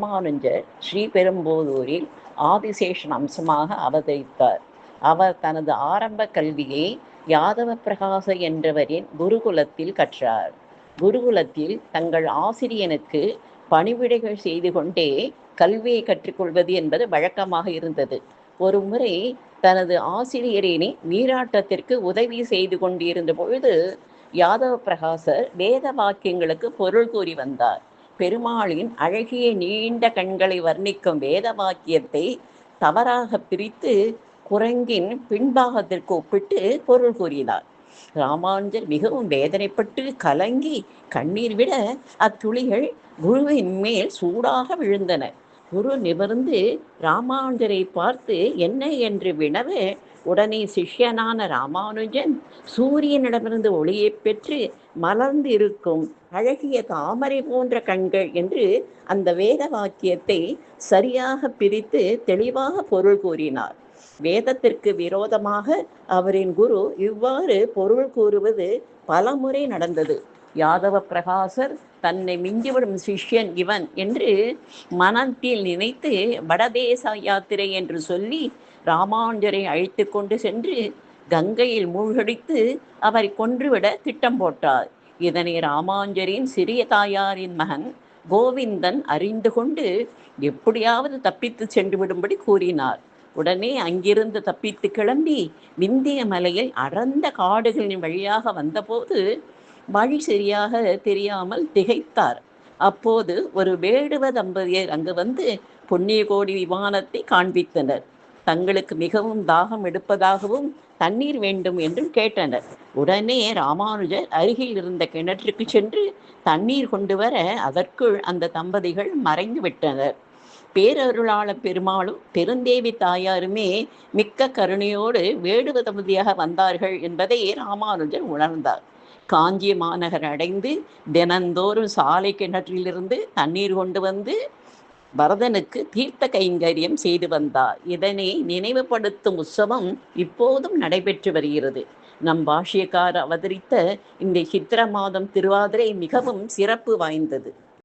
ராமானுஜர் ஸ்ரீபெரும்போதூரில் ஆதிசேஷன் அம்சமாக அவதரித்தார். அவர் தனது ஆரம்ப கல்வியை யாதவ பிரகாச என்றவரின் குருகுலத்தில் கற்றார். குருகுலத்தில் தங்கள் ஆசிரியனுக்கு பணிவிடைகள் செய்து கொண்டே கல்வியை கற்றுக்கொள்வது என்பது வழக்கமாக இருந்தது. ஒரு முறை தனது ஆசிரியரினை நீராட்டத்திற்கு உதவி செய்து கொண்டிருந்த பொழுது யாதவ பிரகாசர் வேத வாக்கியங்களுக்கு பொருள் கூறி வந்தார். பெருமாளின் அழகிய நீண்ட கண்களை வர்ணிக்கும் வேத வாக்கியத்தை தவறாக பிரித்து குரங்கின் பின்பாகத்திற்கு ஒப்பிட்டு பொருள் கூறினார். ராமானுஜர் மிகவும் வேதனைப்பட்டு கலங்கி கண்ணீர் விட அத்துளிகள் குருவின் மேல் சூடாக விழுந்தன. குரு நிமிர்ந்து ராமானுஜரை பார்த்து என்ன என்று வினவ, உடனே சிஷ்யனான ராமானுஜன் சூரியனிடமிருந்து ஒளியை பெற்று மலர்ந்து இருக்கும் அழகிய தாமரை போன்ற கண்கள் என்று அந்த வேத வாக்கியத்தை சரியாக பிரித்து தெளிவாக பொருள் கூறினார். வேதத்திற்கு விரோதமாக அவரின் குரு இவ்வாறு பொருள் கூறுவது பலமுறை நடந்தது. யாதவ பிரகாசர் தன்னை மிஞ்சிவிடும் சிஷ்யன் இவன் என்று மனத்தில் நினைத்து வடதேச யாத்திரை என்று சொல்லி ராமானுஜரை அழைத்து கொண்டு சென்று கங்கையில் மூழ்கடித்து அவரை கொன்றுவிட திட்டம் போட்டார். இதனை ராமானுஜரின் சிறிய தாயாரின் மகன் கோவிந்தன் அறிந்து கொண்டு எப்படியாவது தப்பித்து சென்று விடும்படி கூறினார். உடனே அங்கிருந்து தப்பித்து கிளம்பி விந்திய மலையில் அடர்ந்த காடுகளின் வழியாக வந்தபோது வழி சரியாக தெரியாமல் திகைத்தார். அப்போது ஒரு வேடுவ தம்பதியர் அங்கு வந்து புண்ணிய கோடி விமானத்தை காண்பித்தனர். தங்களுக்கு மிகவும் தாகம் எடுப்பதாகவும் தண்ணீர் வேண்டும் என்றும் கேட்டனர். உடனே ராமானுஜர் அருகில் இருந்த கிணற்றுக்கு சென்று தண்ணீர் கொண்டு வர அதற்குள் அந்த தம்பதிகள் மறைந்து விட்டனர். பேரருளாள பெருமாளும் பெருந்தேவி தாயாருமே மிக்க கருணையோடு வேடுவ தம்பதியாக வந்தார்கள் என்பதை ராமானுஜர் உணர்ந்தார். காஞ்சி மாநகர் அடைந்து தினந்தோறும் சாலை கிணற்றிலிருந்து தண்ணீர் கொண்டு வந்து பரதனுக்கு தீர்த்த கைங்கரியம் செய்து வந்தார். இதனை நினைவுபடுத்தும் உற்சவம் இப்போதும் நடைபெற்று வருகிறது. நம் பாஷ்யக்காரர் அவதரித்த இந்த சித்திர மாதம் திருவாதிரை மிகவும் சிறப்பு வாய்ந்தது.